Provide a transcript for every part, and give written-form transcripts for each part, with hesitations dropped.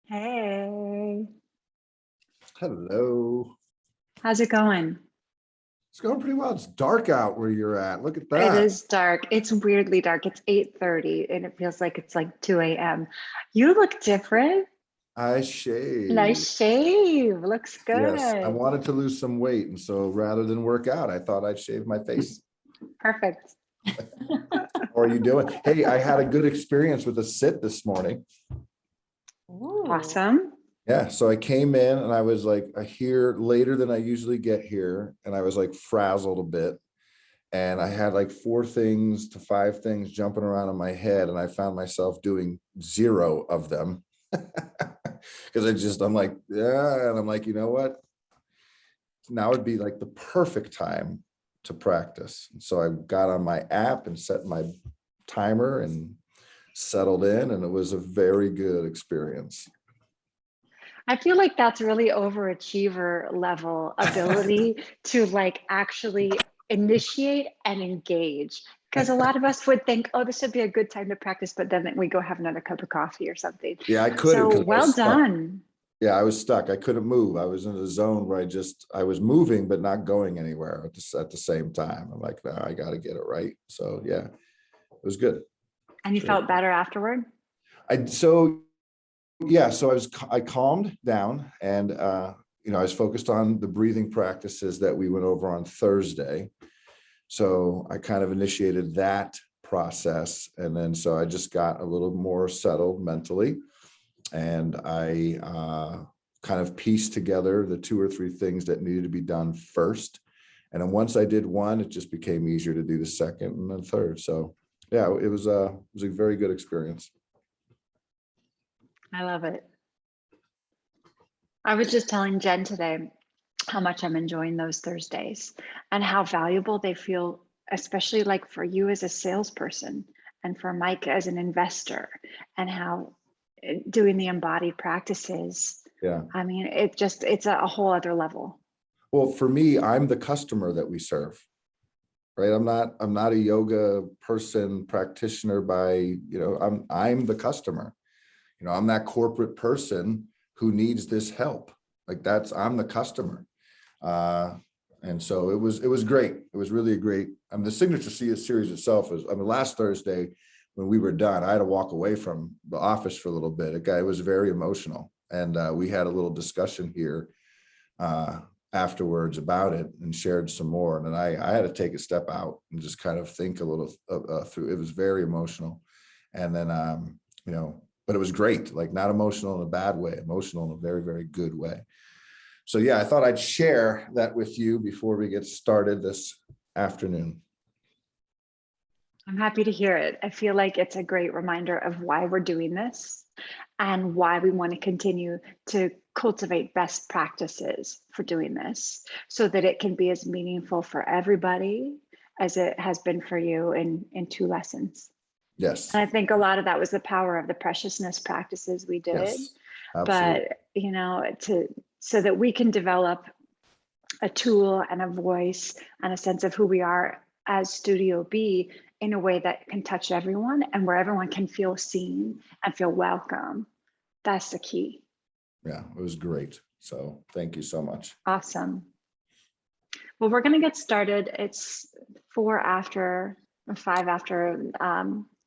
Hey, Hello. how's it going? It's going pretty well. It's dark out where you're at. Look at It that. is dark. It's weirdly dark. It's 8:30 and it feels like it's like 2 a.m. You look different. I shave. Nice shave. Looks Yes, I good. wanted to lose some weight. And so rather than work out, I thought I'd shave my face. Perfect. How are you doing? Hey, I had a good experience with a sit this morning. Ooh. Awesome. Yeah, so I came in and I was like here later than I usually get here. And I was like frazzled a bit. And I had like 4 to 5 things jumping around in my head. And I found myself doing 0 of them. Because I'm like, yeah. And I'm like, you know what? Now would be like the perfect time to practice. And so I got on my app and set my timer and settled in. And it was a very good experience. I feel like that's really overachiever level ability to like actually initiate and engage. Because a lot of us would think, oh, this would be a good time to practice, but then we go have another cup of coffee or something. Yeah, I couldn't So because I well was stuck. done. Yeah, I was stuck. I couldn't move. I was in a zone where I was moving, but not going anywhere at the same time. I'm like, no, I got to get it right. So yeah, it was good. And you Sure. felt better afterward? I calmed down and I was focused on the breathing practices that we went over on Thursday. So I kind of initiated that process. And then so I just got a little more settled mentally. And I kind of pieced together the 2 or 3 things that needed to be done first. And then once I did one, it just became easier to do the second and the third. So yeah, it was a very good experience. I love it. I was just telling Jen today how much I'm enjoying those Thursdays and how valuable they feel, especially like for you as a salesperson and for Mike as an investor, and how doing the embodied practices. Yeah. I mean, it's a whole other level. Well, for me, I'm the customer that we serve, right? I'm not a yoga person practitioner I'm the customer. I'm that corporate person who needs this help. I'm the customer. And so it was great. It was really great. The signature series itself last Thursday when we were done, I had to walk away from the office for a little bit. It was very emotional. And we had a little discussion here afterwards about it and shared some more. And then I had to take a step out and just kind of think a little through. It was very emotional. And then, but it was great, like not emotional in a bad way, emotional in a very, very good way. So yeah, I thought I'd share that with you before we get started this afternoon. I'm happy to hear it. I feel like it's a great reminder of why we're doing this and why we want to continue to cultivate best practices for doing this so that it can be as meaningful for everybody as it has been for you in 2 lessons. Yes. And I think a lot of that was the power of the preciousness practices we did. Yes, absolutely. But, so that we can develop a tool and a voice and a sense of who we are as Studio B in a way that can touch everyone and where everyone can feel seen and feel welcome. That's the key. Yeah, it was great. So thank you so much. Awesome. Well, we're going to get started. It's 5 after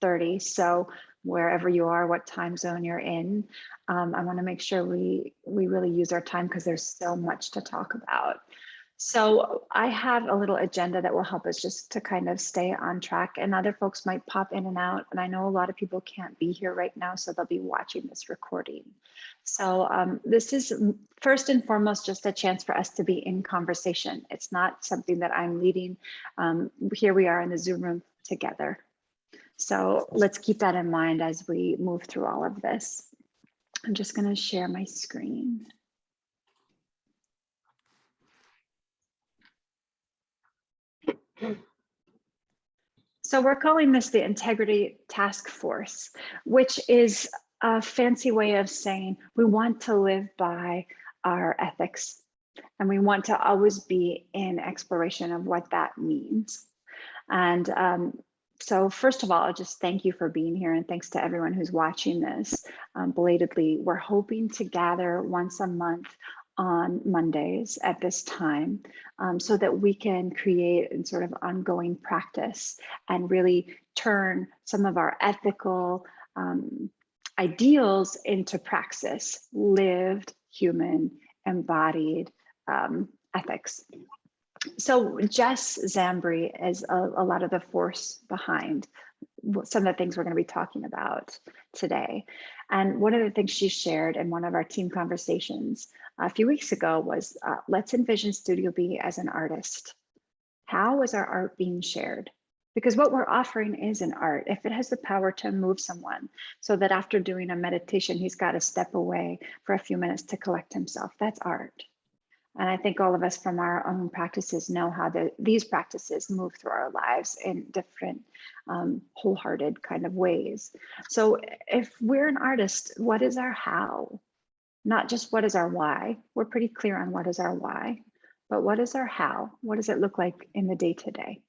30. So wherever you are, what time zone you're in, I want to make sure we really use our time because there's so much to talk about. So I have a little agenda that will help us just to kind of stay on track, and other folks might pop in and out. And I know a lot of people can't be here right now, so they'll be watching this recording. So this is first and foremost just a chance for us to be in conversation. It's not something that I'm leading. Here we are in the Zoom room together. So let's keep that in mind as we move through all of this. I'm just going to share my screen. So we're calling this the Integrity Task Force, which is a fancy way of saying we want to live by our ethics and we want to always be in exploration of what that means. And So first of all, just thank you for being here, and thanks to everyone who's watching this belatedly. We're hoping to gather once a month on Mondays at this time, so that we can create a sort of ongoing practice and really turn some of our ethical ideals into praxis, lived, human, embodied ethics. So Jess Zambri is a lot of the force behind some of the things we're going to be talking about today. And one of the things she shared in one of our team conversations a few weeks ago was, let's envision Studio B as an artist. How is our art being shared? Because what we're offering is an art. If it has the power to move someone so that after doing a meditation, he's got to step away for a few minutes to collect himself, that's art. And I think all of us from our own practices know how these practices move through our lives in different wholehearted kind of ways. So if we're an artist, what is our how? Not just what is our why. We're pretty clear on what is our why, but what is our how? What does it look like in the day-to-day?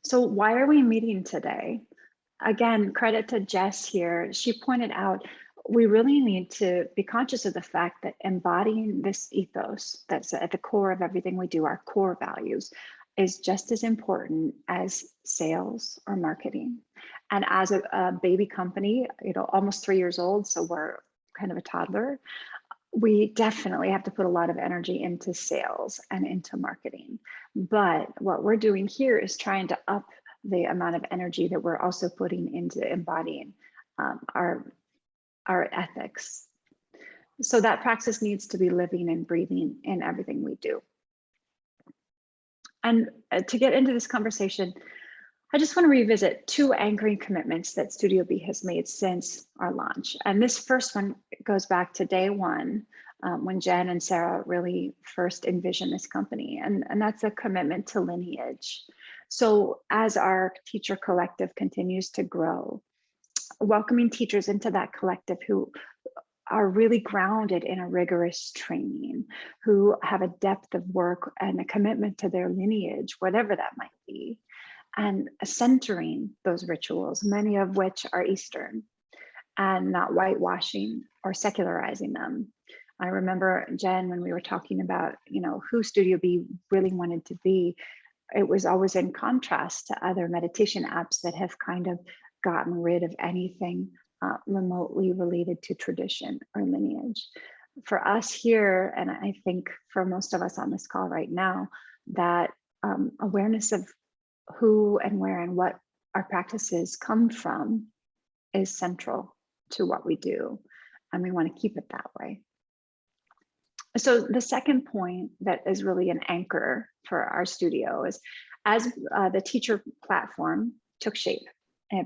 So why are we meeting today? Again, credit to Jess here. She pointed out we really need to be conscious of the fact that embodying this ethos that's at the core of everything we do, our core values, is just as important as sales or marketing. And as a baby company, almost 3 years old, so we're kind of a toddler, we definitely have to put a lot of energy into sales and into marketing. But what we're doing here is trying to up the amount of energy that we're also putting into embodying our ethics. So that praxis needs to be living and breathing in everything we do. And to get into this conversation, I just want to revisit 2 anchoring commitments that Studio B has made since our launch. And this first one goes back to day one, when Jen and Sarah really first envisioned this company. And that's a commitment to lineage. So as our teacher collective continues to grow, welcoming teachers into that collective who are really grounded in a rigorous training, who have a depth of work and a commitment to their lineage, whatever that might be, and centering those rituals, many of which are Eastern, and not whitewashing or secularizing them. I remember, Jen, when we were talking about, who Studio B really wanted to be, it was always in contrast to other meditation apps that have kind of gotten rid of anything remotely related to tradition or lineage. For us here, and I think for most of us on this call right now, that awareness of who and where and what our practices come from is central to what we do, and we want to keep it that way. So the second point that is really an anchor for our studio is, as the teacher platform took shape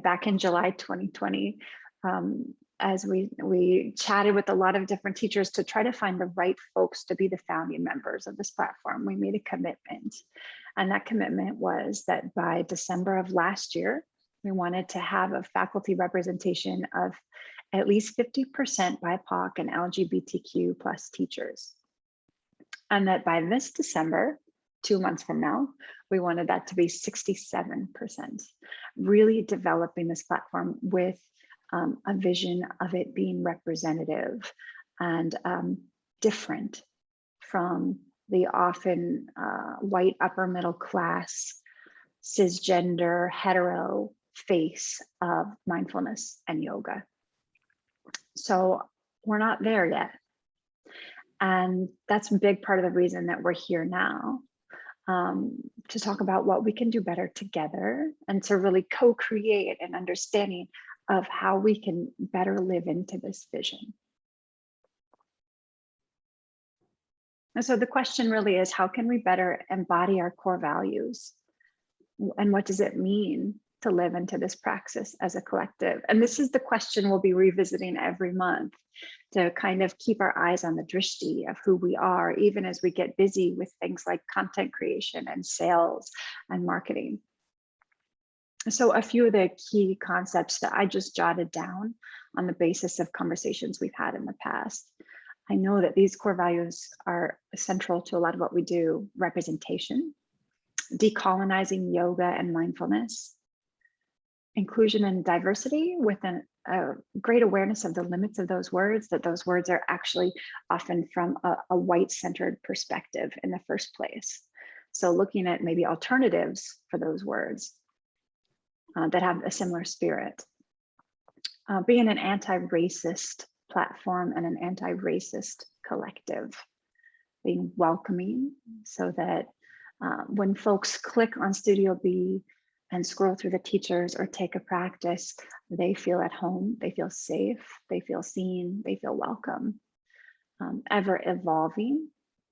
back in July 2020, as we chatted with a lot of different teachers to try to find the right folks to be the founding members of this platform, we made a commitment. And that commitment was that by December of last year, we wanted to have a faculty representation of at least 50% BIPOC and LGBTQ plus teachers. And that by this December, 2 months from now, we wanted that to be 67%, really developing this platform with a vision of it being representative and different from the often white upper middle class, cisgender, hetero face of mindfulness and yoga. So we're not there yet. And that's a big part of the reason that we're here now, to talk about what we can do better together and to really co-create an understanding of how we can better live into this vision. And so the question really is, how can we better embody our core values? And what does it mean to live into this praxis as a collective? And this is the question we'll be revisiting every month, to kind of keep our eyes on the drishti of who we are, even as we get busy with things like content creation and sales and marketing. So a few of the key concepts that I just jotted down on the basis of conversations we've had in the past. I know that these core values are central to a lot of what we do: representation, decolonizing yoga and mindfulness, inclusion and diversity with a great awareness of the limits of those words, that those words are actually often from a white-centered perspective in the first place. So looking at maybe alternatives for those words that have a similar spirit. Being an anti-racist platform and an anti-racist collective. Being welcoming so that when folks click on Studio B and scroll through the teachers or take a practice, they feel at home, they feel safe, they feel seen, they feel welcome. Ever evolving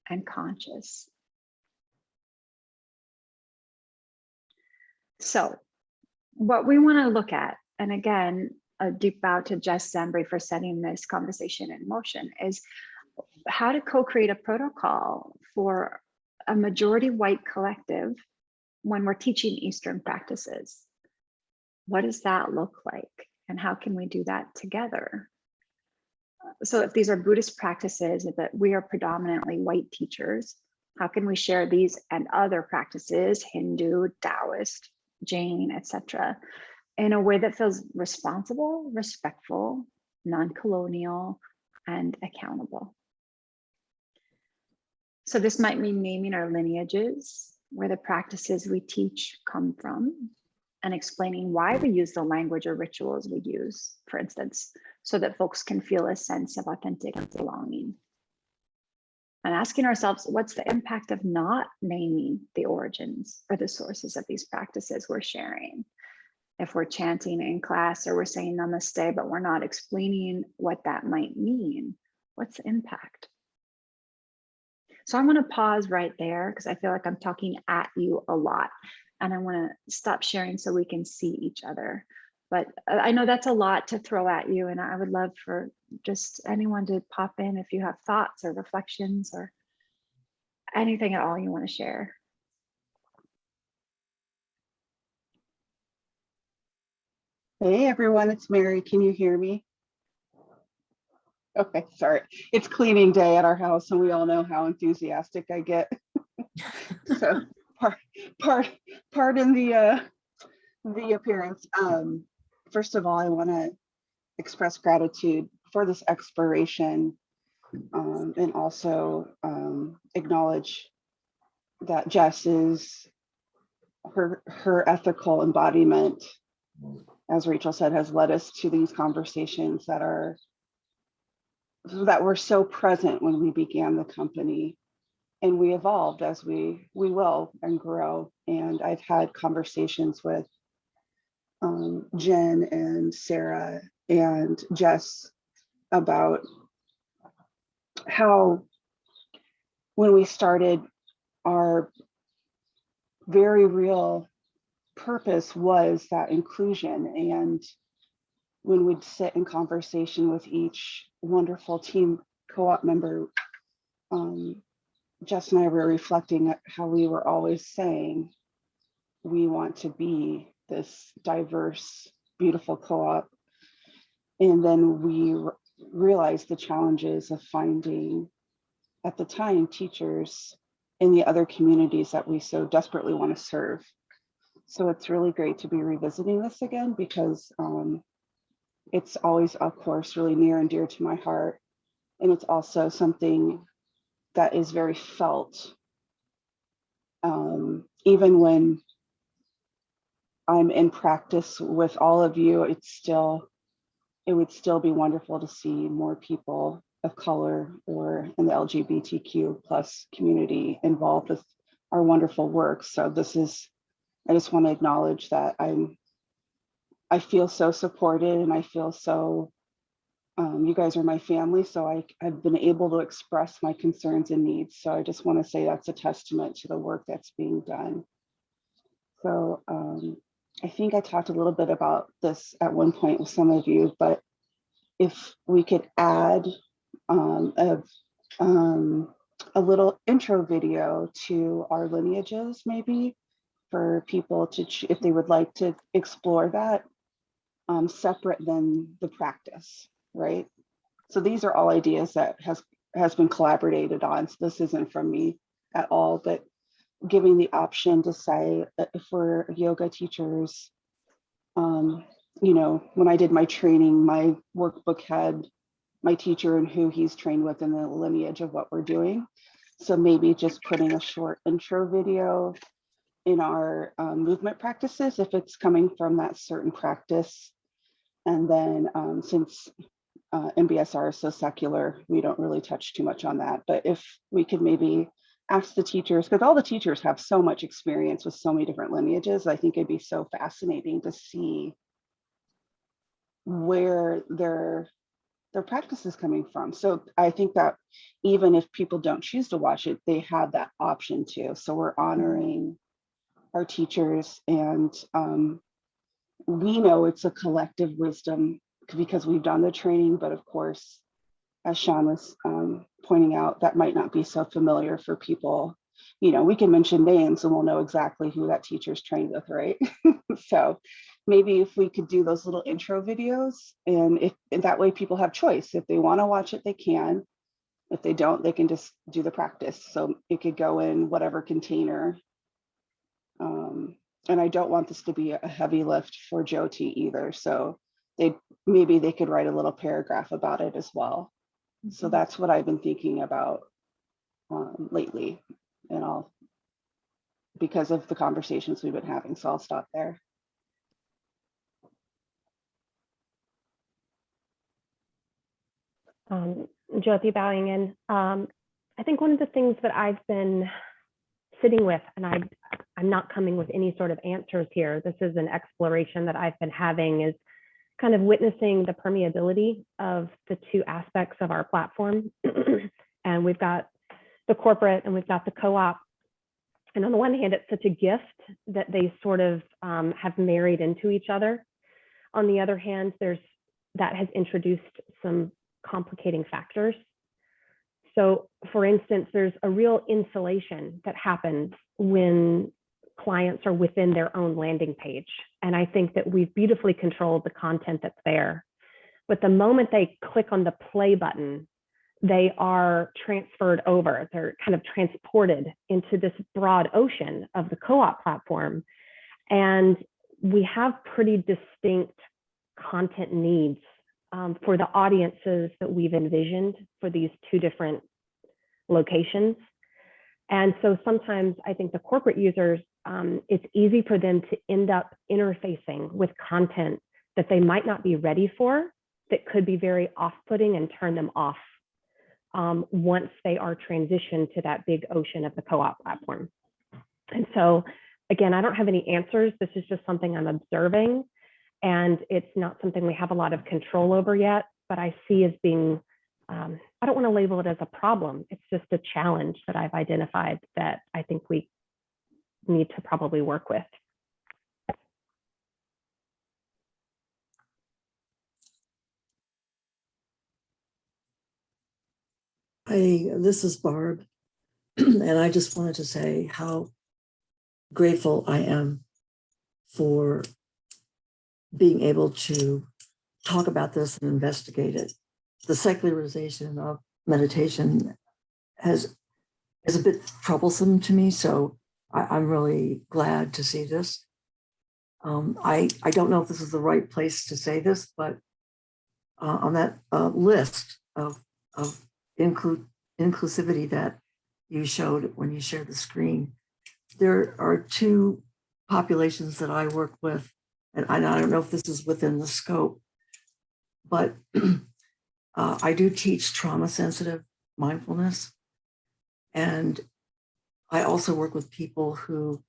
and conscious. So what we want to look at, and again, a deep bow to Jess Zambri for setting this conversation in motion, is how to co-create a protocol for a majority white collective when we're teaching Eastern practices. What does that look like? And how can we do that together? So if these are Buddhist practices that we are predominantly white teachers, how can we share these and other practices, Hindu, Taoist, Jain, etc., in a way that feels responsible, respectful, non-colonial, and accountable? So this might mean naming our lineages, where the practices we teach come from, and explaining why we use the language or rituals we use, for instance, so that folks can feel a sense of authentic belonging. And asking ourselves, what's the impact of not naming the origins or the sources of these practices we're sharing? If we're chanting in class or we're saying namaste, but we're not explaining what that might mean, what's the impact? So I want to pause right there because I feel like I'm talking at you a lot, and I want to stop sharing so we can see each other. But I know that's a lot to throw at you, and I would love for just anyone to pop in if you have thoughts or reflections or anything at all you want to share. Hey everyone, it's Mary. Can you hear me? Okay, sorry. It's cleaning day at our house and we all know how enthusiastic I get. So pardon the appearance. First of all, I want to express gratitude for this exploration and also acknowledge that Jess is her ethical embodiment, as Rachel said, has led us to these conversations that were so present when we began the company, and we evolved as we will and grow. And I've had conversations with Jen and Sarah and Jess about how when we started, our very real purpose was that inclusion. And when we'd sit in conversation with each wonderful team co-op member, Jess and I were reflecting at how we were always saying, we want to be this diverse, beautiful co-op. And then we realized the challenges of finding, at the time, teachers in the other communities that we so desperately want to serve. So it's really great to be revisiting this again, because it's always, of course, really near and dear to my heart. And it's also something that is very felt. Even when I'm in practice with all of you, it would still be wonderful to see more people of color or in the LGBTQ plus community involved with our wonderful work. So I just want to acknowledge that I feel so supported, and I feel so, you guys are my family, so I've been able to express my concerns and needs. So I just want to say that's a testament to the work that's being done. So I think I talked a little bit about this at one point with some of you, but if we could add a little intro video to our lineages, maybe for people to, if they would like to explore that, separate than the practice, right? So these are all ideas that has been collaborated on. So this isn't from me at all, but giving the option to say that if we're yoga teachers, You know, when I did my training, my workbook had my teacher and who he's trained with and the lineage of what we're doing. So maybe just putting a short intro video in our movement practices if it's coming from that certain practice. And then since MBSR is so secular, we don't really touch too much on that. But if we could maybe ask the teachers, because all the teachers have so much experience with so many different lineages, I think it'd be so fascinating to see where their practice is coming from. So I think that even if people don't choose to watch it, they have that option too. So we're honoring our teachers, and we know it's a collective wisdom because we've done the training, but of course, as Sean was pointing out, that might not be so familiar for people. You know, we can mention names and we'll know exactly who that teacher's trained with, right? So maybe if we could do those little intro videos, and that way people have choice. If they want to watch it, they can. If they don't, they can just do the practice. So it could go in whatever container. And I don't want this to be a heavy lift for Jyoti either. So maybe they could write a little paragraph about it as well. So that's what I've been thinking about lately, and because of the conversations we've been having. So I'll stop there. Jyoti bowing in. I think one of the things that I've been sitting with, and I'm not coming with any sort of answers here. This is an exploration that I've been having, is kind of witnessing the permeability of the two aspects of our platform. And we've got the corporate and we've got the co-op. And on the one hand, it's such a gift that they sort of have married into each other. On the other hand, that has introduced some complicating factors. So for instance, there's a real insulation that happens when clients are within their own landing page. And I think that we've beautifully controlled the content that's there. But the moment they click on the play button, they are transferred over, they're kind of transported into this broad ocean of the co-op platform. And we have pretty distinct content needs for the audiences that we've envisioned for these two different locations. And so sometimes I think the corporate users, it's easy for them to end up interfacing with content that they might not be ready for, that could be very off-putting and turn them off once they are transitioned to that big ocean of the co-op platform. And so again, I don't have any answers. This is just something I'm observing, and it's not something we have a lot of control over yet, but I see as being, I don't want to label it as a problem. It's just a challenge that I've identified that I think we need to probably work with. This is Barb, and I just wanted to say how grateful I am for being able to talk about this and investigate it. The secularization of meditation is a bit troublesome to me, so I'm really glad to see this. I don't know if this is the right place to say this, but on that list of inclusivity that you showed when you shared the screen, there are two populations that I work with, and I don't know if this is within the scope, but I do teach trauma-sensitive mindfulness, and I also work with people who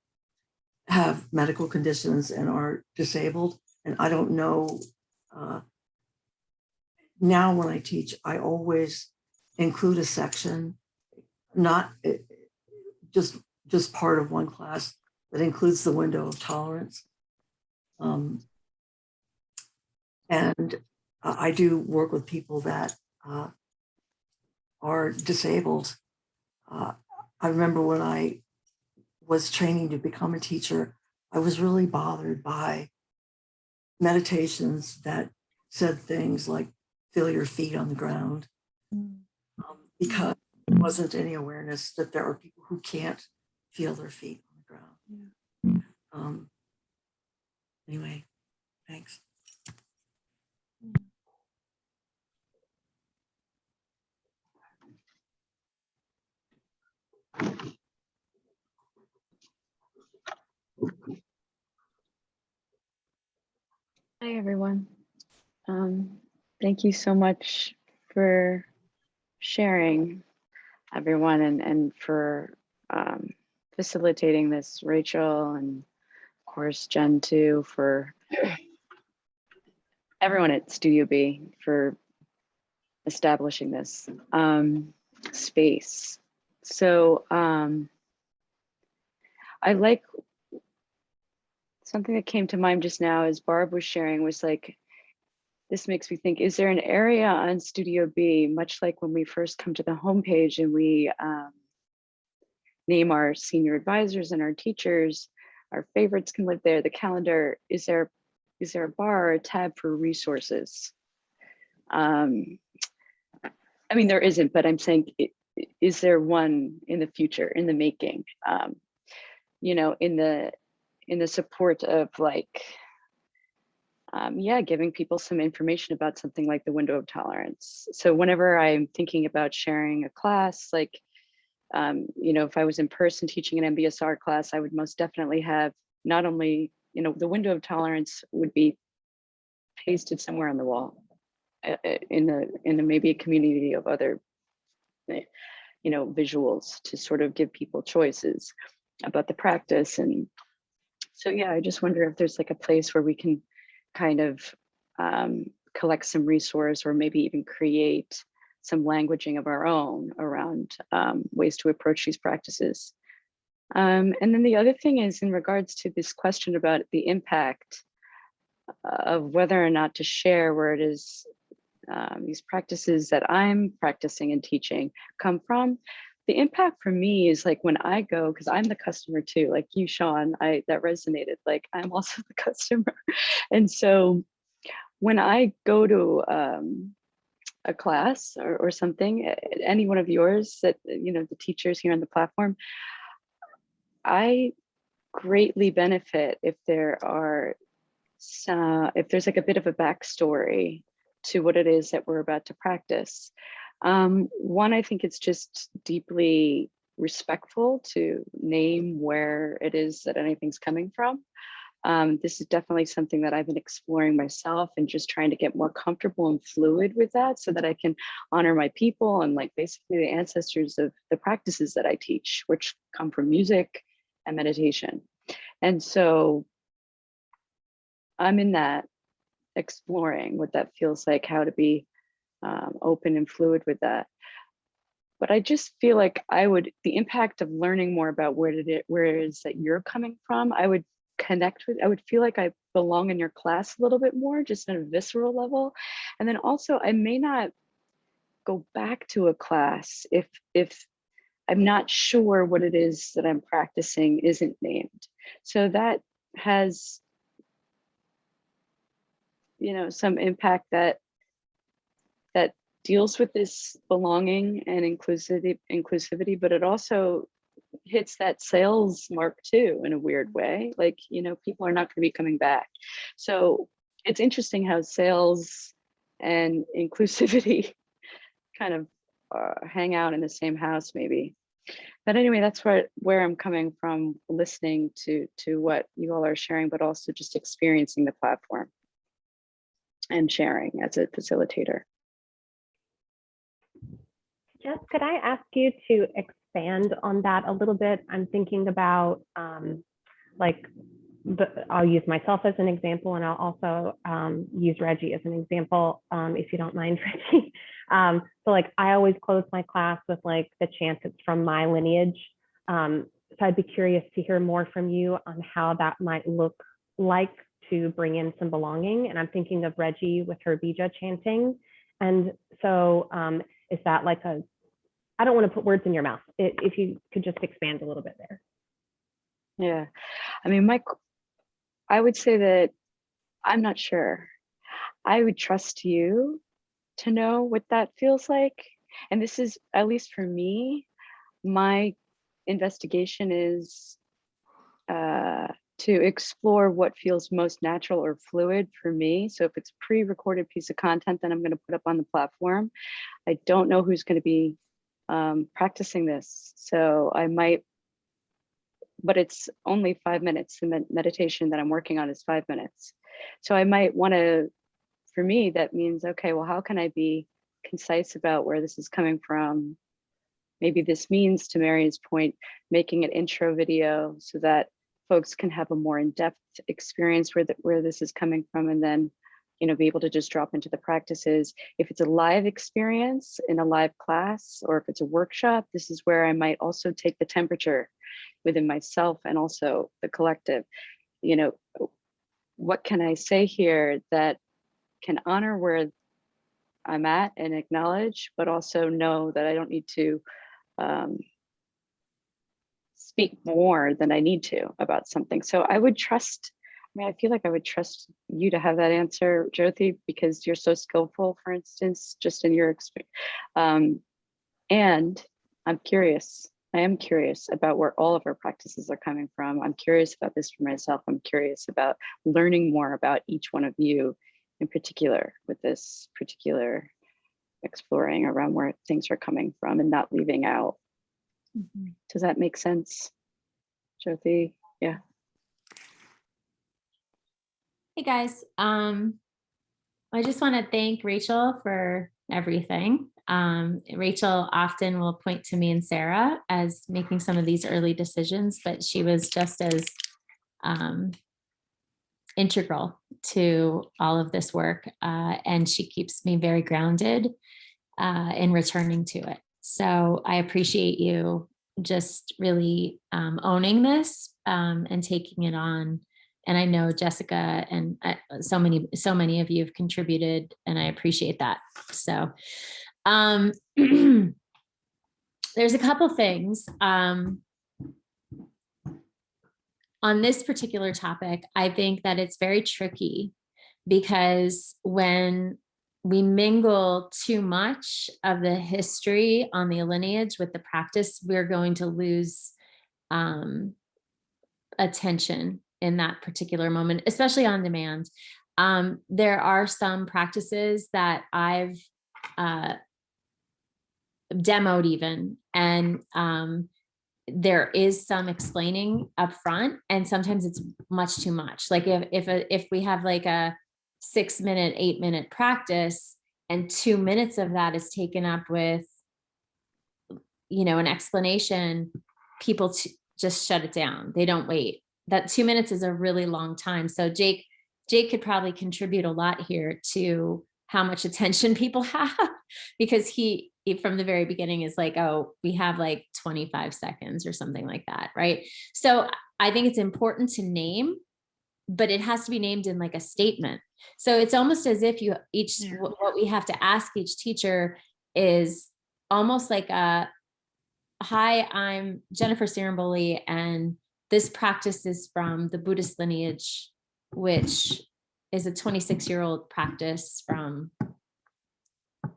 have medical conditions and are disabled. And I don't know, now when I teach, I always include a section, not just part of one class, that includes the window of tolerance. And I do work with people that are disabled. I remember when I was training to become a teacher, I was really bothered by meditations that said things like, feel your feet on the ground, because there wasn't any awareness that there are people who can't feel their feet on the ground. Anyway, Thanks. Hi, everyone. Thank you so much for sharing, everyone, and for facilitating this, Rachel, and of course, Jen too, for everyone at Studio B for establishing this space. So I like something that came to mind just now as Barb was sharing was like, this makes me think, is there an area on Studio B, much like when we first come to the homepage and we name our senior advisors and our teachers, our favorites can live there, the calendar, is there a bar or a tab for resources? I mean, there isn't, but I'm saying, is there one in the future, in the making? You know, in the support of like, yeah, giving people some information about something like the window of tolerance. So whenever I'm thinking about sharing a class, like, you know, if I was in person teaching an MBSR class, I would most definitely have not only, you know, the window of tolerance would be pasted somewhere on the wall in the maybe a community of other, you know, visuals to sort of give people choices about the practice. And so, yeah, I just wonder if there's like a place where we can kind of collect some resource or maybe even create some languaging of our own around ways to approach these practices. And then the other thing is in regards to this question about the impact of whether or not to share where it is these practices that I'm practicing and teaching come from. The impact for me is like when I go, because I'm the customer too, like you, Sean, that resonated, like I'm also the customer. And so when I go to a class or something, any one of yours that, you know, the teachers here on the platform, I greatly benefit if there are if there's like a bit of a backstory to what it is that we're about to practice. One, I think it's just deeply respectful to name where it is that anything's coming from. This is definitely something that I've been exploring myself and just trying to get more comfortable and fluid with that so that I can honor my people and like basically the ancestors of the practices that I teach, which come from music and meditation. And so I'm in that, exploring what that feels like, how to be open and fluid with that. But I just feel like the impact of learning more about where it is that you're coming from, I would connect with, I would feel like I belong in your class a little bit more, just on a visceral level. And then also I may not go back to a class if I'm not sure what it is that I'm practicing isn't named. So that has, you know, some impact that deals with this belonging and inclusivity, but it also hits that sales mark too in a weird way. Like, you know, people are not going to be coming back. So it's interesting how sales and inclusivity kind of hang out in the same house maybe. But anyway, that's where I'm coming from, listening to what you all are sharing, but also just experiencing the platform and sharing as a facilitator. Jess, could I ask you to expand on that a little bit? I'm thinking about like, I'll use myself as an example, and I'll also use Reggie as an example, if you don't mind, Reggie. So like, I always close my class with like the chant, it's from my lineage. So I'd be curious to hear more from you on how that might look like to bring in some belonging. And I'm thinking of Reggie with her Bija chanting. And so is that like I don't want to put words in your mouth. If you could just expand a little bit there. Yeah, I mean, I would say that I'm not sure. I would trust you to know what that feels like. And this is, at least for me, my investigation is to explore what feels most natural or fluid for me. So if it's a pre-recorded piece of content that I'm going to put up on the platform, I don't know who's going to be practicing this. So I might, but it's only 5 minutes. The meditation that I'm working on is 5 minutes. So I might want to, for me, that means, okay, well, how can I be concise about where this is coming from? Maybe this means, to Marion's point, making an intro video so that folks can have a more in-depth experience where this is coming from, and then, you know, be able to just drop into the practices. If it's a live experience in a live class, or if it's a workshop, this is where I might also take the temperature within myself and also the collective. You know, what can I say here that can honor where I'm at and acknowledge, but also know that I don't need to speak more than I need to about something. So I would trust, I mean, I feel like I would trust you to have that answer, Jyoti, because you're so skillful, for instance, just in your experience. And I'm curious, I am curious about where all of our practices are coming from. I'm curious about this for myself. I'm curious about learning more about each one of you in particular, with this particular exploring around where things are coming from and not leaving out. Does that make sense, Jyoti? Yeah. Hey guys, I just want to thank Rachel for everything. Rachel often will point to me and Sarah as making some of these early decisions, but she was just as integral to all of this work, and she keeps me very grounded in returning to it. So I appreciate you just really owning this and taking it on. And I know Jessica and so many of you have contributed, and I appreciate that. So there's a couple things on this particular topic. I think that it's very tricky because when we mingle too much of the history on the lineage with the practice, we're going to lose attention in that particular moment, especially on demand. There are some practices that I've demoed even, and there is some explaining up front, and sometimes it's much too much. Like if we have like a 6 minute, 8 minute practice, and 2 minutes of that is taken up with, you know, an explanation, people just shut it down. They don't wait. That 2 minutes is a really long time. So Jake could probably contribute a lot here to how much attention people have, because he from the very beginning is like, oh, we have like 25 seconds or something like that, right? So I think it's important to name, but it has to be named in like a statement. So it's almost as if you what we have to ask each teacher is almost like a, hi, I'm Jennifer Siramboli, and this practice is from the Buddhist lineage, which is a 26-year-old practice from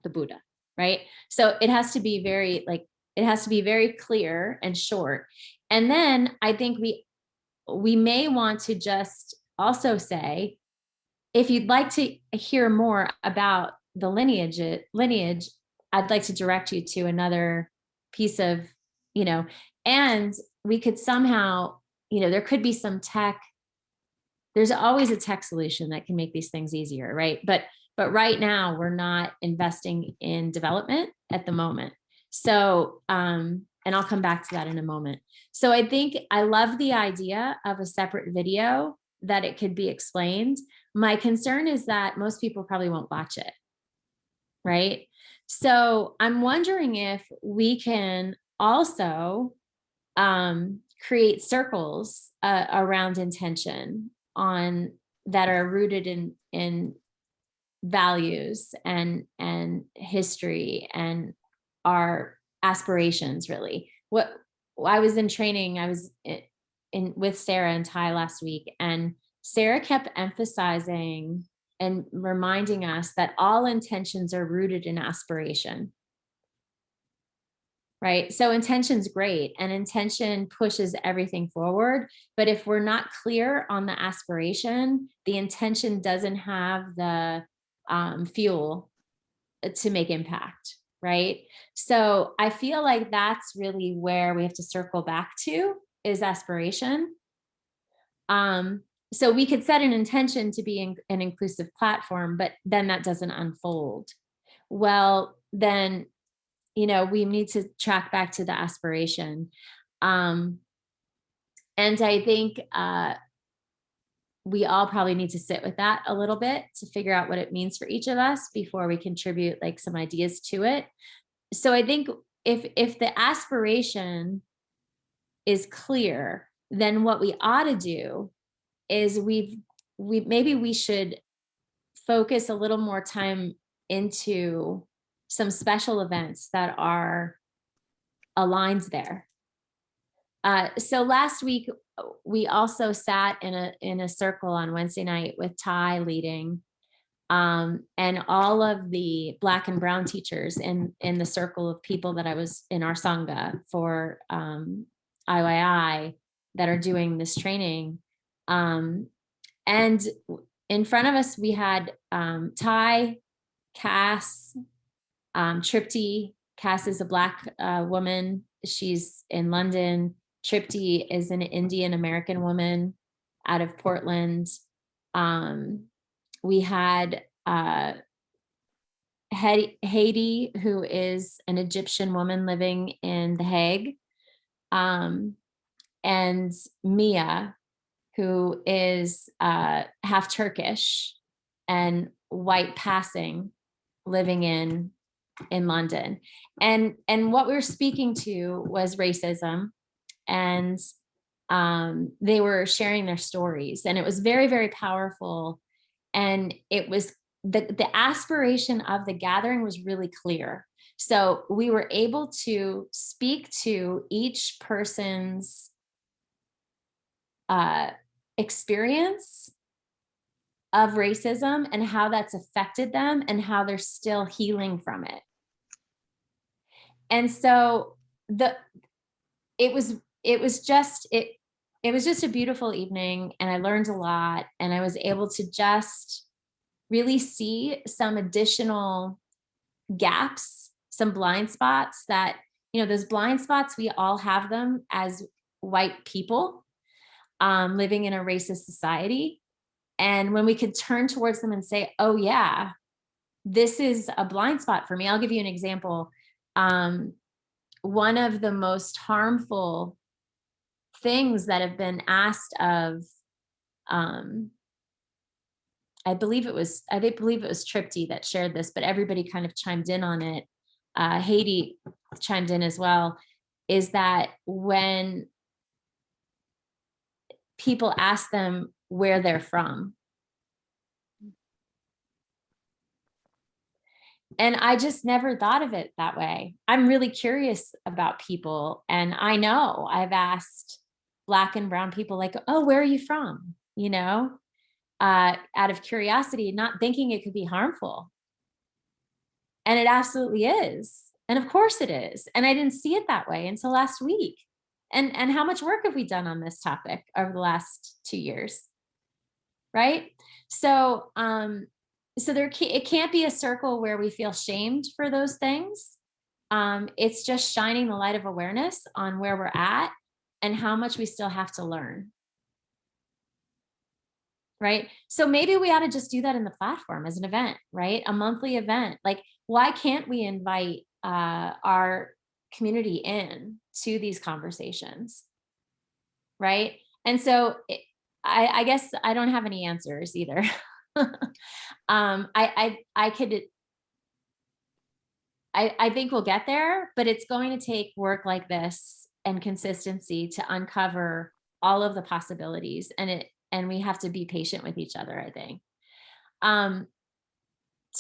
the Buddha, right? So it has to be very clear and short. And then I think we may want to just also say, if you'd like to hear more about the lineage, I'd like to direct you to another piece of, you know, and we could somehow, you know, there could be some tech. There's always a tech solution that can make these things easier, right? But right now we're not investing in development at the moment. So, and I'll come back to that in a moment. So I think I love the idea of a separate video that it could be explained. My concern is that most people probably won't watch it, right? So I'm wondering if we can also create circles around intention that are rooted in values and history and our aspirations. Really, what I was in training, I was with Sarah and Ty last week, and Sarah kept emphasizing and reminding us that all intentions are rooted in aspiration, right? So intention's great, and intention pushes everything forward. But if we're not clear on the aspiration, the intention doesn't have the fuel to make impact, right? So I feel like that's really where we have to circle back to, is aspiration. So we could set an intention to be an inclusive platform, but then that doesn't unfold. Well, then, we need to track back to the aspiration. And I think we all probably need to sit with that a little bit to figure out what it means for each of us before we contribute like some ideas to it. So I think if the aspiration is clear, then what we ought to do is maybe we should focus a little more time into some special events that are aligned there. So last week we also sat in a circle on Wednesday night with Ty leading, and all of the Black and Brown teachers in the circle of people that I was in our Sangha for IYI that are doing this training. And in front of us, we had Ty, Cass, Tripti. Cass is a Black woman. She's in London. Tripti is an Indian American woman out of Portland. We had Haiti, who is an Egyptian woman living in The Hague, and Mia, who is half Turkish and white passing, living in London. And what we were speaking to was racism, and they were sharing their stories, and it was very, very powerful. And it was the aspiration of the gathering was really clear. So we were able to speak to each person's experience of racism and how that's affected them and how they're still healing from it. And so it was just a beautiful evening, and I learned a lot, and I was able to just really see some additional gaps, some blind spots that, those blind spots, we all have them as white people living in a racist society. And when we could turn towards them and say, oh yeah, this is a blind spot for me. I'll give you an example. One of the most harmful things that have been asked of, I believe it was Tripti that shared this, but everybody kind of chimed in on it. Haiti chimed in as well, is that when people ask them where they're from, and I just never thought of it that way. I'm really curious about people, and I know I've asked Black and Brown people like, oh, where are you from? Out of curiosity, not thinking it could be harmful. And it absolutely is. And of course it is. And I didn't see it that way until last week. And how much work have we done on this topic over the last 2 years? Right? So, it can't be a circle where we feel shamed for those things. It's just shining the light of awareness on where we're at and how much we still have to learn. Right? So maybe we ought to just do that in the platform as an event, right? A monthly event. Like, why can't we invite our community in to these conversations? Right? And so I guess I don't have any answers either. I think we'll get there, but it's going to take work like this and consistency to uncover all of the possibilities, and we have to be patient with each other, I think. To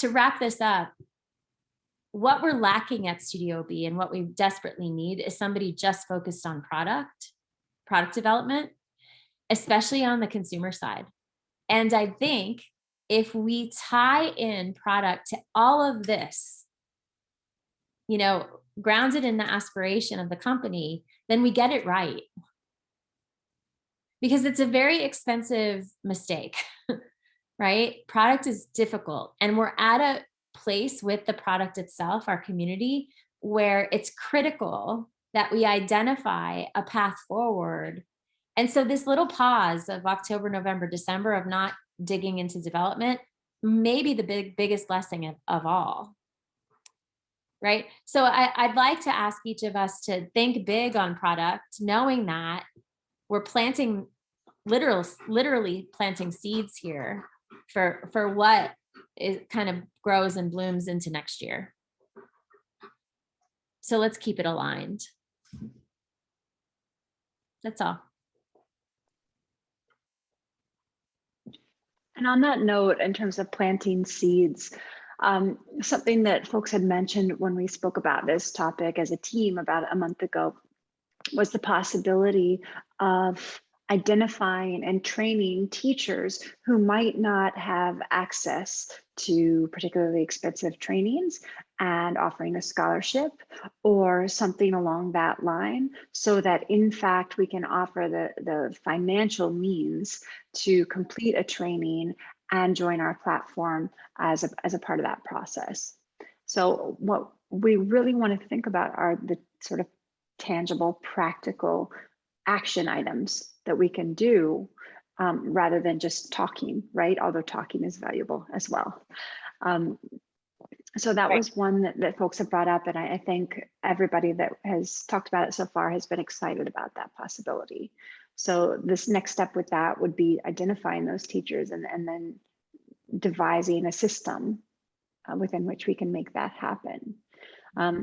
wrap this up, what we're lacking at Studio B and what we desperately need is somebody just focused on product development, especially on the consumer side. And I think if we tie in product to all of this, grounded in the aspiration of the company, then we get it right. Because it's a very expensive mistake, right? Product is difficult. And we're at a place with the product itself, our community, where it's critical that we identify a path forward. And so this little pause of October, November, December of not digging into development may be the biggest blessing of all. Right? So I'd like to ask each of us to think big on product, knowing that we're planting, literally planting seeds here for what is kind of grows and blooms into next year. So let's keep it aligned. That's all. And on that note, in terms of planting seeds, something that folks had mentioned when we spoke about this topic as a team about a month ago was the possibility of identifying and training teachers who might not have access to particularly expensive trainings and offering a scholarship or something along that line, so that in fact we can offer the financial means to complete a training and join our platform as a part of that process. So what we really want to think about are the sort of tangible, practical action items that we can do rather than just talking, right? Although talking is valuable as well. So that was one that folks have brought up, and I think everybody that has talked about it so far has been excited about that possibility. So this next step with that would be identifying those teachers and then devising a system within which we can make that happen.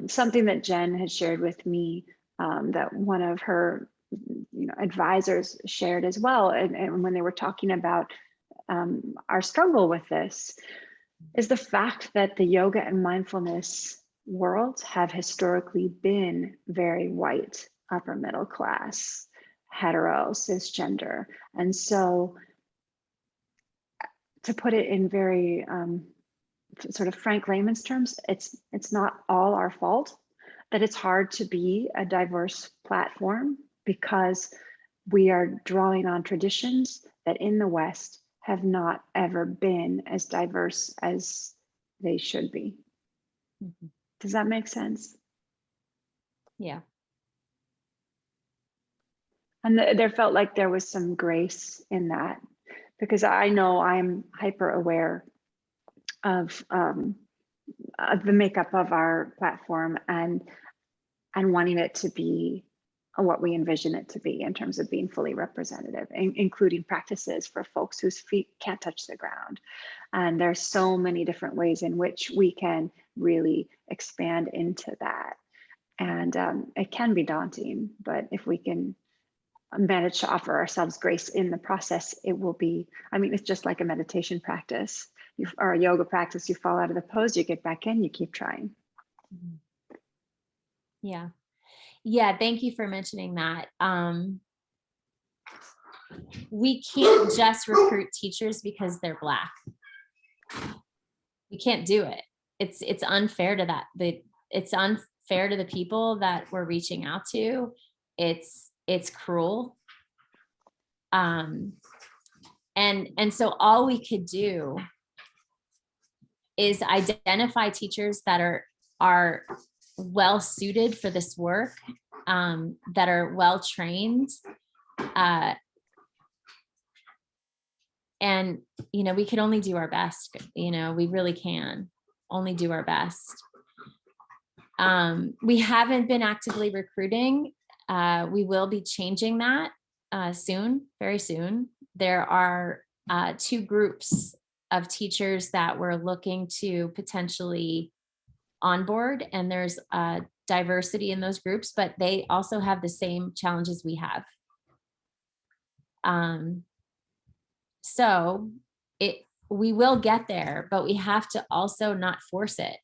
Something that Jen had shared with me that one of her advisors shared as well, and when they were talking about our struggle with this, is the fact that the yoga and mindfulness worlds have historically been very white, upper middle class, hetero, cisgender. And so to put it in very sort of frank layman's terms, it's not all our fault that it's hard to be a diverse platform, because we are drawing on traditions that in the West have not ever been as diverse as they should be. Mm-hmm. Does that make sense? Yeah. And there felt like there was some grace in that, because I know I'm hyper aware of the makeup of our platform and wanting it to be what we envision it to be in terms of being fully representative, including practices for folks whose feet can't touch the ground. And there's so many different ways in which we can really expand into that. And it can be daunting, but if we can manage to offer ourselves grace in the process, it will be, I mean, it's just like a meditation practice or a yoga practice. You fall out of the pose, you get back in, you keep trying. Yeah. Yeah, thank you for mentioning that. We can't just recruit teachers because they're Black. We can't do it. It's unfair to that. It's unfair to the people that we're reaching out to. It's cruel. And so all we could do is identify teachers that are well suited for this work, that are well trained, and we can only do our best. We really can only do our best. We haven't been actively recruiting. We will be changing that soon, very soon. There are 2 groups of teachers that we're looking to potentially onboard, and there's diversity in those groups, but they also have the same challenges we have. So we will get there, but we have to also not force it,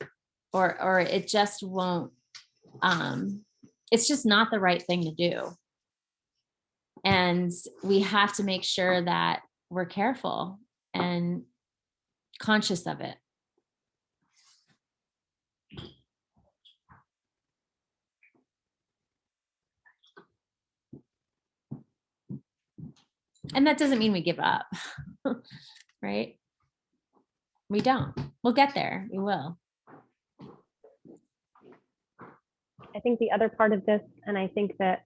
or it just won't. It's just not the right thing to do. And we have to make sure that we're careful and conscious of it. And that doesn't mean we give up, right? We don't. We'll get there. We will. I think the other part of this, and I think that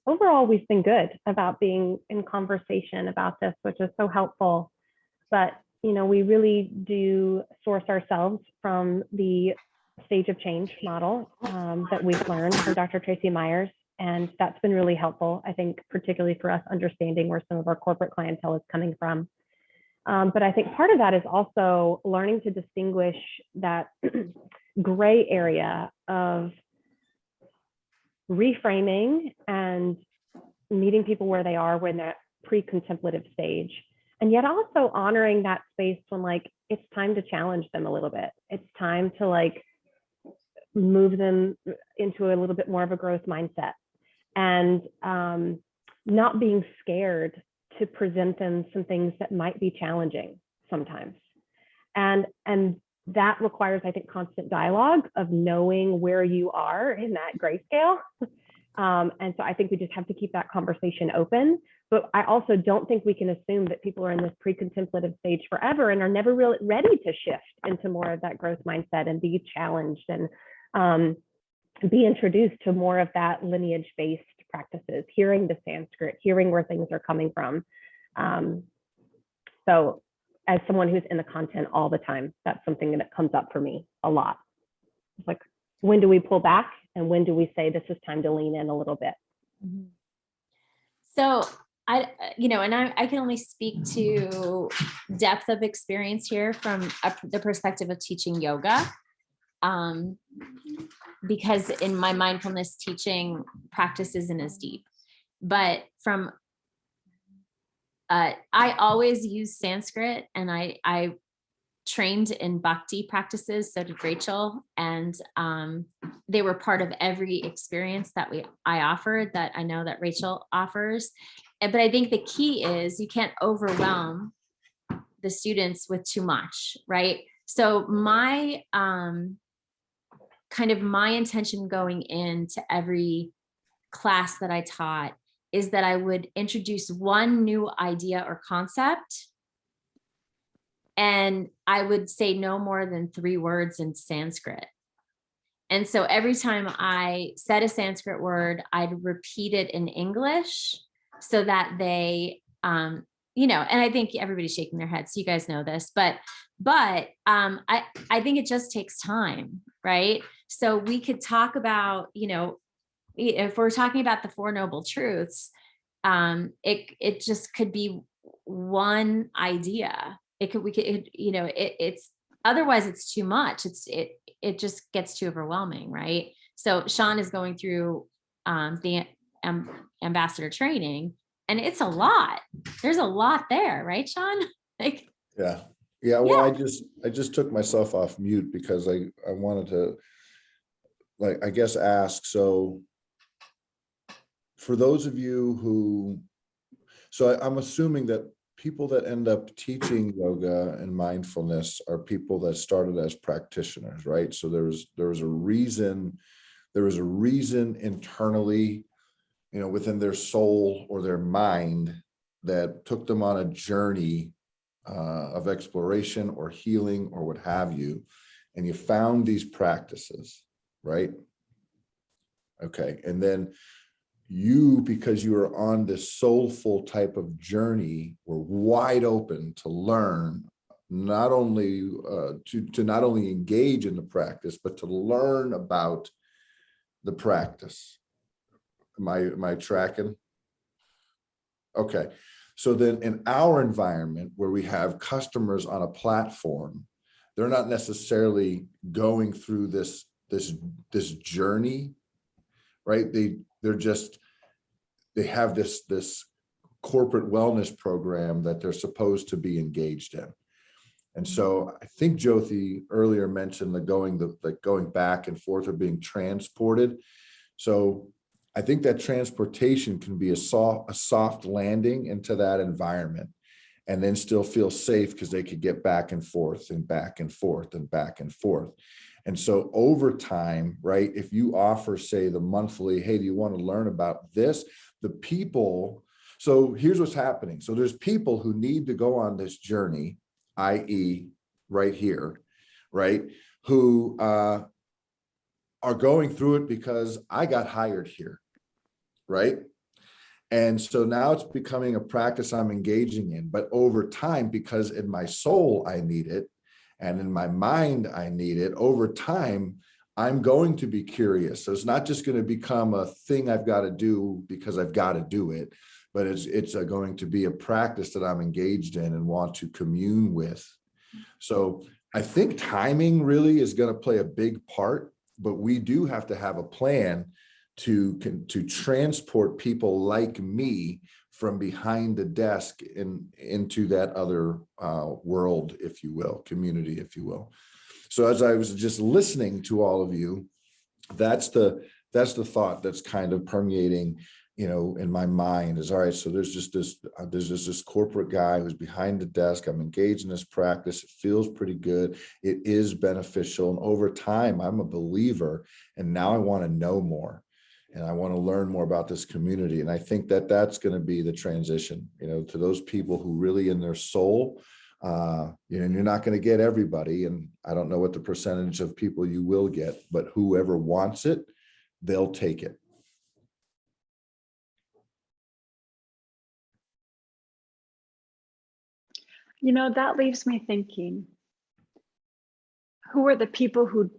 overall we've been good about being in conversation about this, which is so helpful. But, you know, we really do source ourselves from the stage of change model that we've learned from Dr. Tracy Myers. And that's been really helpful, I think, particularly for us understanding where some of our corporate clientele is coming from. But I think part of that is also learning to distinguish that gray area of reframing and meeting people where they are when that pre-contemplative stage, and yet also honoring that space when like it's time to challenge them a little bit. It's time to like move them into a little bit more of a growth mindset, and not being scared to present them some things that might be challenging sometimes. And that requires, I think, constant dialogue of knowing where you are in that grayscale. And so I think we just have to keep that conversation open. But I also don't think we can assume that people are in this pre-contemplative stage forever and are never really ready to shift into more of that growth mindset and be challenged and be introduced to more of that lineage-based practices, hearing the Sanskrit, hearing where things are coming from. So as someone who's in the content all the time, that's something that comes up for me a lot. It's like, when do we pull back? And when do we say this is time to lean in a little bit? So I can only speak to depth of experience here from the perspective of teaching yoga. Because in my mindfulness teaching practice isn't as deep, but from I always use Sanskrit, and I trained in bhakti practices, so did Rachel, and they were part of every experience that I offered, that I know that Rachel offers. But I think the key is you can't overwhelm the students with too much, right? So my my intention going into every class that I taught is that I would introduce one new idea or concept, and I would say no more than 3 words in Sanskrit. And so every time I said a Sanskrit word, I'd repeat it in English so that they, and I think everybody's shaking their heads, so you guys know this, but I think it just takes time, right? So we could talk about, if we're talking about the Four Noble Truths, it just could be one idea. It's otherwise it's too much. It just gets too overwhelming, right? So Sean is going through the ambassador training, and it's a lot. There's a lot there, right, Sean? Yeah. Well, I just took myself off mute because I wanted to, I guess, ask. So for those of you I'm assuming that people that end up teaching yoga and mindfulness are people that started as practitioners, right? So there was a reason internally, within their soul or their mind that took them on a journey of exploration or healing or what have you, and you found these practices, right? Okay, and then you, because you are on this soulful type of journey, were wide open to learn, not only to not only engage in the practice, but to learn about the practice. Am I tracking? Okay. So then in our environment where we have customers on a platform, they're not necessarily going through this journey, right? They have this corporate wellness program that they're supposed to be engaged in. And so I think Jyoti earlier mentioned the going back and forth or being transported. So I think that transportation can be a soft landing into that environment, and then still feel safe because they could get back and forth and back and forth and back and forth. And so over time, right, if you offer, say, the monthly, hey, do you want to learn about this? The people So here's what's happening. So there's people who need to go on this journey, i.e. right here, right? Who are going through it because I got hired here, right? And so now it's becoming a practice I'm engaging in, but over time, because in my soul, I need it, and in my mind, I need it, over time, I'm going to be curious. So it's not just going to become a thing I've got to do because I've got to do it, but it's going to be a practice that I'm engaged in and want to commune with. So I think timing really is going to play a big part, but we do have to have a plan to transport people like me from behind the desk into that other world, if you will, community, if you will. So as I was just listening to all of you, that's the thought that's kind of permeating, in my mind is, all right, so there's just this corporate guy who's behind the desk. I'm engaged in this practice. It feels pretty good. It is beneficial. And over time, I'm a believer. And now I want to know more. And I want to learn more about this community. And I think that that's going to be the transition, to those people who really in their soul, and you're not going to get everybody. And I don't know what the percentage of people you will get, but whoever wants it, they'll take it. That leaves me thinking, who are the people who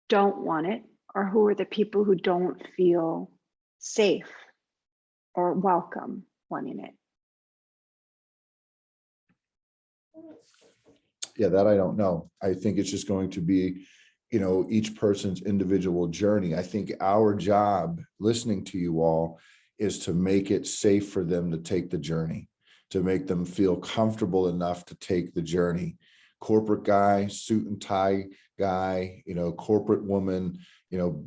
don't want it, or who are the people who don't feel safe or welcome wanting it? Yeah, that I don't know. I think it's just going to be, each person's individual journey. I think our job, listening to you all, is to make it safe for them to take the journey, to make them feel comfortable enough to take the journey. Corporate guy, suit and tie guy, corporate woman,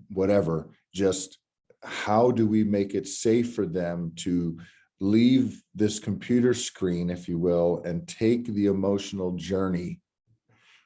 whatever. Just how do we make it safe for them to leave this computer screen, if you will, and take the emotional journey,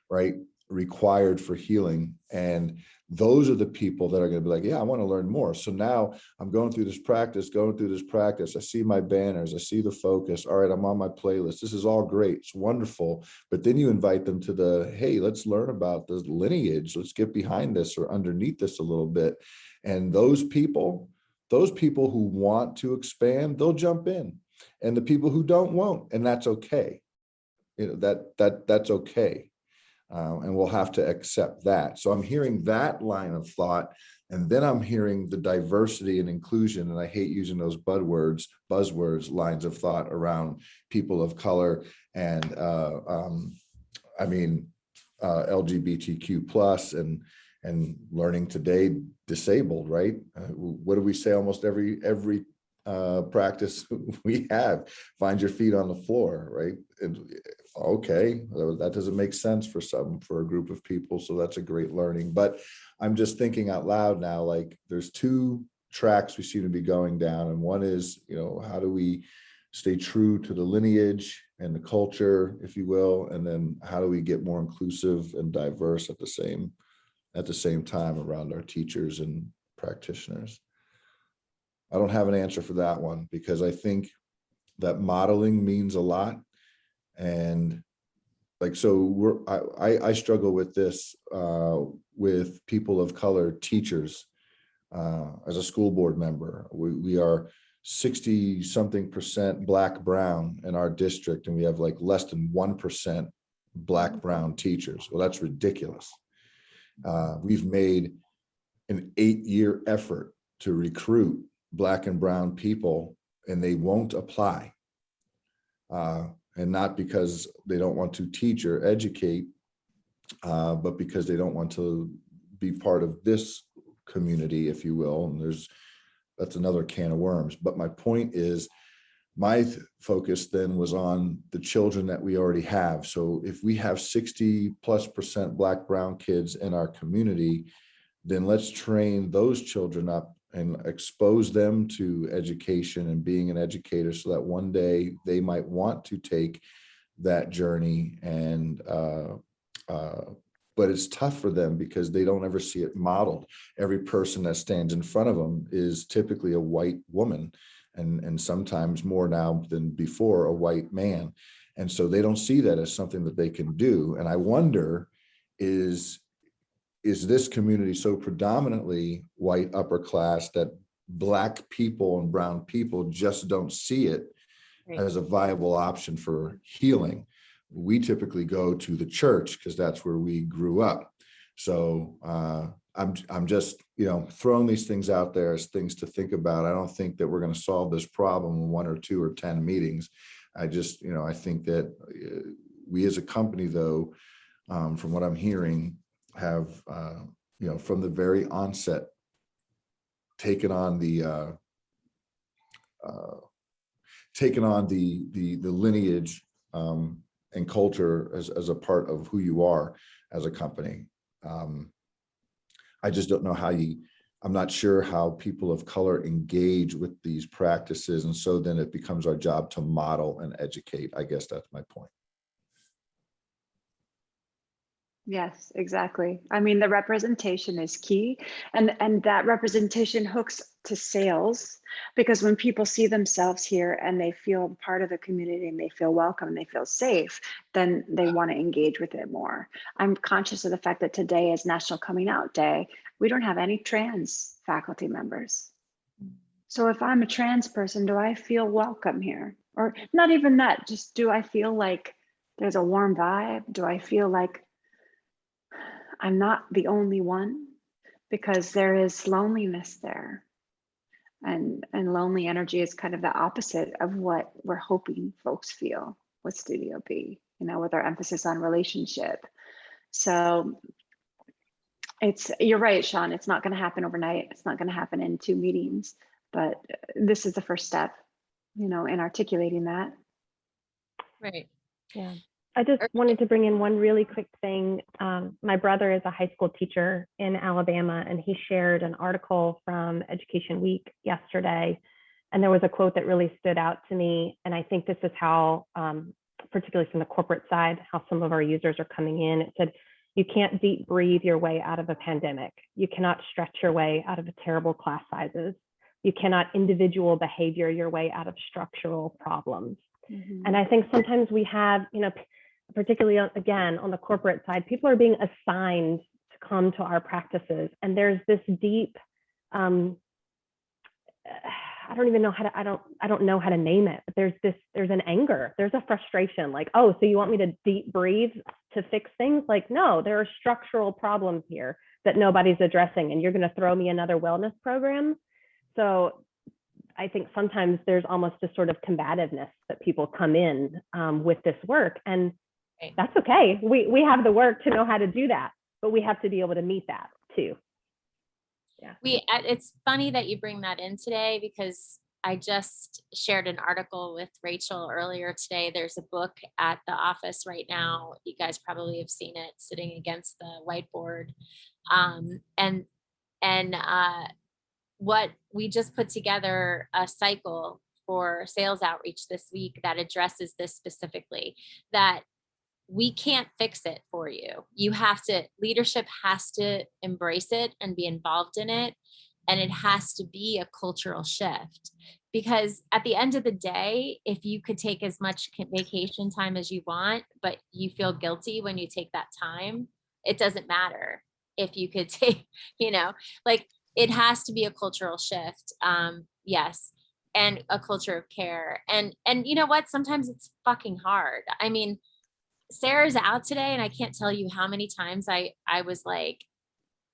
right, required for healing? And those are the people that are going to be like, yeah, I want to learn more. So now I'm going through this practice. I see my banners. I see the focus. All right, I'm on my playlist. This is all great. It's wonderful. But then you invite them to hey, let's learn about the lineage. Let's get behind this or underneath this a little bit. And those people who want to expand, they'll jump in. And the people who don't won't. And that's okay. That's okay. And we'll have to accept that. So I'm hearing that line of thought, and then I'm hearing the diversity and inclusion, and I hate using those buzzwords, lines of thought around people of color and LGBTQ plus and learning today disabled, right? What do we say almost every practice we have? Find your feet on the floor, right? And okay, that doesn't make sense for a group of people, so that's a great learning. But I'm just thinking out loud now, like there's two tracks we seem to be going down, and one is, how do we stay true to the lineage and the culture, if you will, and then how do we get more inclusive and diverse at the same time around our teachers and practitioners? I don't have an answer for that one, because I think that modeling means a lot. And I struggle with this with people of color teachers. As a school board member, we are 60-something% Black, brown in our district, and we have like less than 1% Black, brown teachers. Well, that's ridiculous. We've made an 8-year effort to recruit Black and brown people, and they won't apply. And not because they don't want to teach or educate, but because they don't want to be part of this community, if you will. And that's another can of worms. But my point is, my focus then was on the children that we already have. So if we have 60+% Black, brown kids in our community, then let's train those children up and expose them to education and being an educator, so that one day they might want to take that journey. And but it's tough for them because they don't ever see it modeled. Every person that stands in front of them is typically a white woman, and sometimes more now than before, a white man. And so they don't see that as something that they can do. And I wonder, is this community so predominantly white upper class that Black people and brown people just don't see it Right. as a viable option for healing? We typically go to the church because that's where we grew up. So I'm just, throwing these things out there as things to think about. I don't think that we're going to solve this problem in 1 or 2 or 10 meetings. I just, I think that we as a company, though, from what I'm hearing, have, from the very onset, taken on the lineage and culture as a part of who you are as a company. I just don't know how I'm not sure how people of color engage with these practices. And so then it becomes our job to model and educate. I guess that's my point. Yes, exactly. I mean, the representation is key, and that representation hooks to sales, because when people see themselves here and they feel part of the community and they feel welcome and they feel safe, then they want to engage with it more. I'm conscious of the fact that today is National Coming Out Day. We don't have any trans faculty members. So if I'm a trans person, do I feel welcome here? Or not even that, just do I feel like there's a warm vibe? Do I feel like I'm not the only one? Because there is loneliness there. And lonely energy is kind of the opposite of what we're hoping folks feel with Studio B, with our emphasis on relationship. So you're right, Sean, it's not going to happen overnight. It's not going to happen in 2 meetings, but this is the first step, in articulating that. Right. Yeah. I just wanted to bring in one really quick thing. My brother is a high school teacher in Alabama, and he shared an article from Education Week yesterday. And there was a quote that really stood out to me. And I think this is how, particularly from the corporate side, how some of our users are coming in. It said, "You can't deep breathe your way out of a pandemic. You cannot stretch your way out of terrible class sizes. You cannot individual behavior your way out of structural problems." Mm-hmm. And I think sometimes we have, particularly again, on the corporate side, people are being assigned to come to our practices. And there's this deep, I don't even know how to, I don't know how to name it, but there's an anger, there's a frustration, like, oh, so you want me to deep breathe to fix things? Like, no, there are structural problems here that nobody's addressing, and you're going to throw me another wellness program. So I think sometimes there's almost a sort of combativeness that people come in with this work, and that's okay. We have the work to know how to do that, but we have to be able to meet that too. Yeah. It's funny that you bring that in today, because I just shared an article with Rachel earlier today. There's a book at the office right now. You guys probably have seen it sitting against the whiteboard. What we just put together a cycle for sales outreach this week that addresses this specifically, that we can't fix it for you. Leadership has to embrace it and be involved in it. And it has to be a cultural shift, because at the end of the day, if you could take as much vacation time as you want, but you feel guilty when you take that time, it doesn't matter if you could take, it has to be a cultural shift. Yes. And a culture of care. And you know what? Sometimes it's fucking hard. I mean, Sarah's out today, and I can't tell you how many times I was like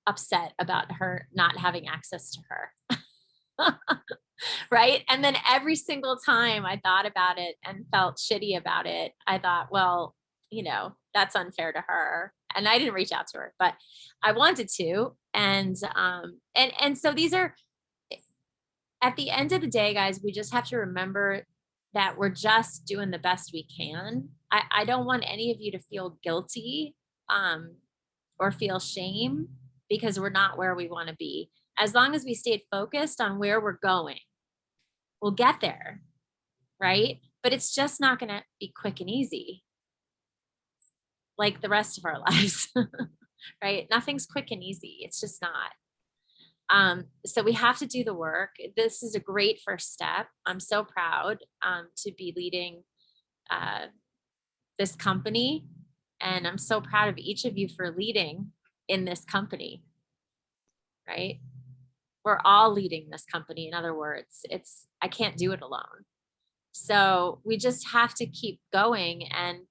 upset about her not having access to her. Right. And then every single time I thought about it and felt shitty about it, I thought, well, that's unfair to her. And I didn't reach out to her, but I wanted to. And so these are, at the end of the day, guys, we just have to remember that we're just doing the best we can. I don't want any of you to feel guilty or feel shame, because we're not where we want to be. As long as we stayed focused on where we're going, we'll get there, right? But it's just not going to be quick and easy like the rest of our lives, right? Nothing's quick and easy. It's just not. So we have to do the work. This is a great first step. I'm so proud to be leading this company. And I'm so proud of each of you for leading in this company, right? We're all leading this company. In other words, I can't do it alone. So we just have to keep going. And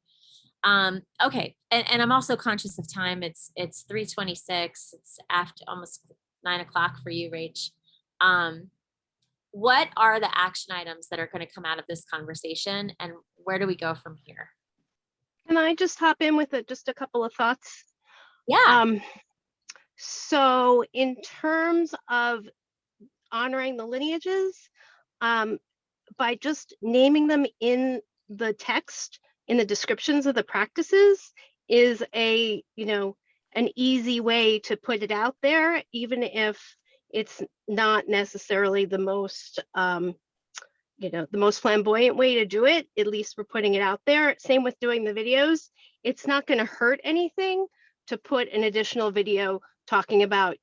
okay. And I'm also conscious of time. It's 3:26. It's after almost 9 o'clock for you, Rach. What are the action items that are going to come out of this conversation, and where do we go from here? Can I just hop in with just a couple of thoughts? Yeah. So in terms of honoring the lineages, by just naming them in the text, in the descriptions of the practices, is an easy way to put it out there, even if it's not necessarily the most the most flamboyant way to do it. At least we're putting it out there. Same with doing the videos. It's not going to hurt anything to put an additional video talking about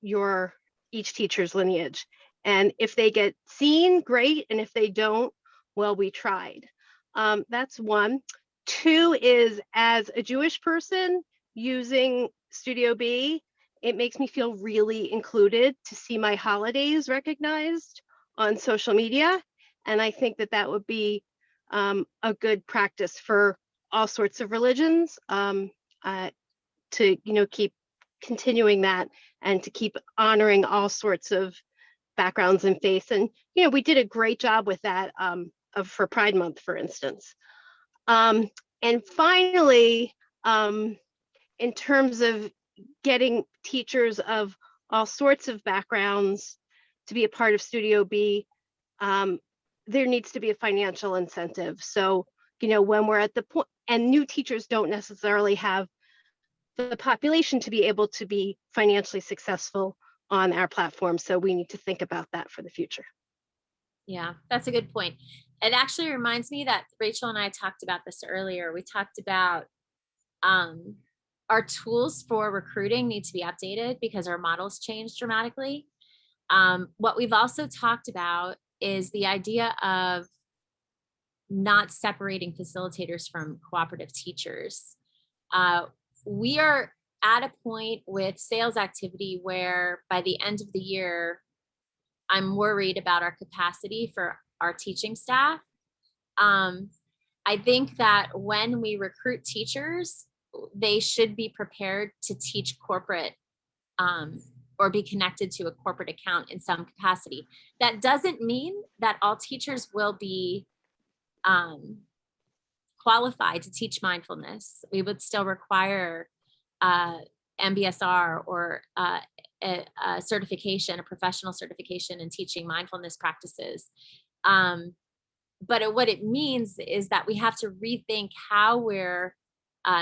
each teacher's lineage. And if they get seen, great. And if they don't, well, we tried. That's one. Two is, as a Jewish person using Studio B, it makes me feel really included to see my holidays recognized on social media. And I think that would be a good practice for all sorts of religions, to keep continuing that and to keep honoring all sorts of backgrounds and faiths. And we did a great job with that for Pride Month, for instance. And finally, in terms of getting teachers of all sorts of backgrounds to be a part of Studio B, there needs to be a financial incentive. So, when we're at the point, and new teachers don't necessarily have the population to be able to be financially successful on our platform. So we need to think about that for the future. Yeah, that's a good point. It actually reminds me that Rachel and I talked about this earlier. We talked about our tools for recruiting need to be updated because our models changed dramatically. What we've also talked about is the idea of not separating facilitators from cooperative teachers. We are at a point with sales activity where by the end of the year, I'm worried about our capacity for our teaching staff. I think that when we recruit teachers, they should be prepared to teach corporate or be connected to a corporate account in some capacity. That doesn't mean that all teachers will be qualified to teach mindfulness. We would still require MBSR or a certification, a professional certification in teaching mindfulness practices. But what it means is that we have to rethink how we're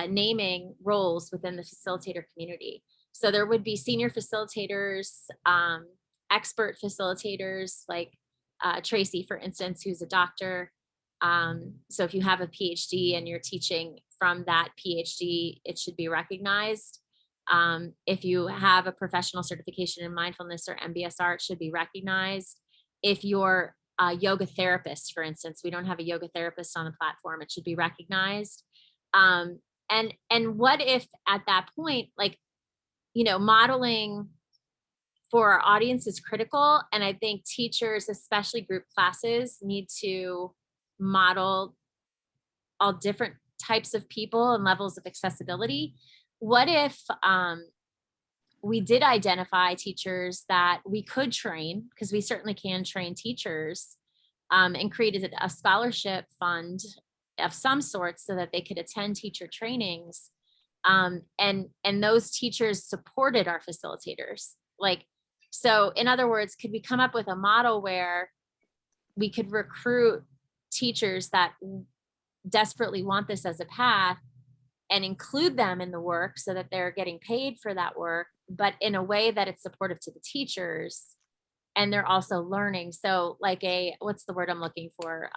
naming roles within the facilitator community. So there would be senior facilitators, expert facilitators like Tracy, for instance, who's a doctor. So if you have a PhD and you're teaching from that PhD, it should be recognized. If you have a professional certification in mindfulness or MBSR, it should be recognized. If you're a yoga therapist, for instance, we don't have a yoga therapist on the platform, it should be recognized. And what if at that point, like, modeling for our audience is critical. And I think teachers, especially group classes, need to model all different types of people and levels of accessibility. What if we did identify teachers that we could train, because we certainly can train teachers, and created a scholarship fund of some sort so that they could attend teacher trainings, and those teachers supported our facilitators. So in other words, could we come up with a model where we could recruit teachers that desperately want this as a path and include them in the work so that they're getting paid for that work, but in a way that it's supportive to the teachers and they're also learning. So like what's the word I'm looking for?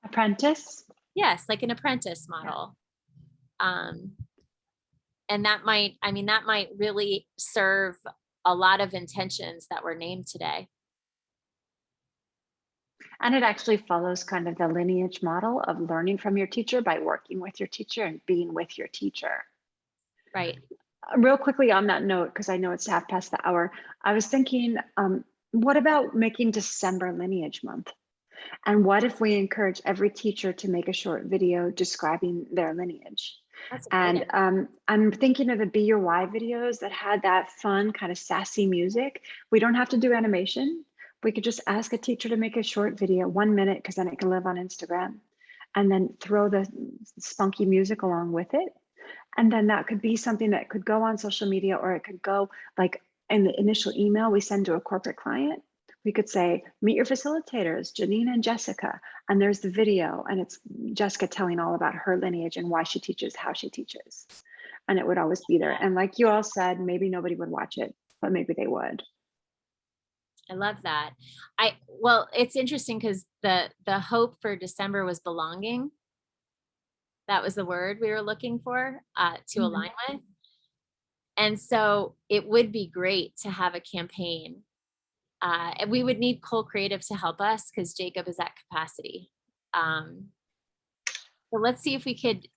Apprentice? Yes, like an apprentice model. And that might really serve a lot of intentions that were named today. And it actually follows kind of the lineage model of learning from your teacher by working with your teacher and being with your teacher. Right. Real quickly on that note, because I know it's half past the hour, I was thinking, what about making December Lineage Month? And what if we encourage every teacher to make a short video describing their lineage? That's a great And idea. I'm thinking of the Be Your Why videos that had that fun kind of sassy music. We don't have to do animation. We could just ask a teacher to make a short video, 1 minute, because then it can live on Instagram, and then throw the spunky music along with it. And then that could be something that could go on social media, or it could go like in the initial email we send to a corporate client. We could say, meet your facilitators, Janine and Jessica. And there's the video, and it's Jessica telling all about her lineage and why she teaches, how she teaches. And it would always be there. And like you all said, maybe nobody would watch it, but maybe they would. I love that. Well, it's interesting because the hope for December was belonging. That was the word we were looking for to Mhm. align with. And so it would be great to have a campaign. And we would need Cole Creative to help us because Jacob is at capacity. So let's see if we could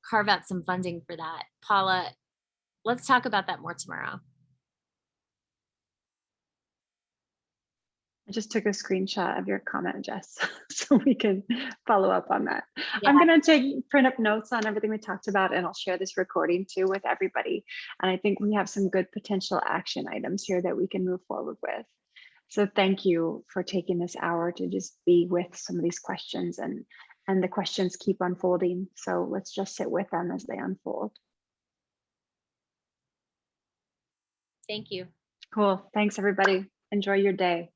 carve out some funding for that. Paula, let's talk about that more tomorrow. I just took a screenshot of your comment, Jess, so we can follow up on that. Yeah. I'm going to print up notes on everything we talked about, and I'll share this recording too with everybody. And I think we have some good potential action items here that we can move forward with. So thank you for taking this hour to just be with some of these questions, and the questions keep unfolding. So let's just sit with them as they unfold. Thank you. Cool. Thanks, everybody. Enjoy your day.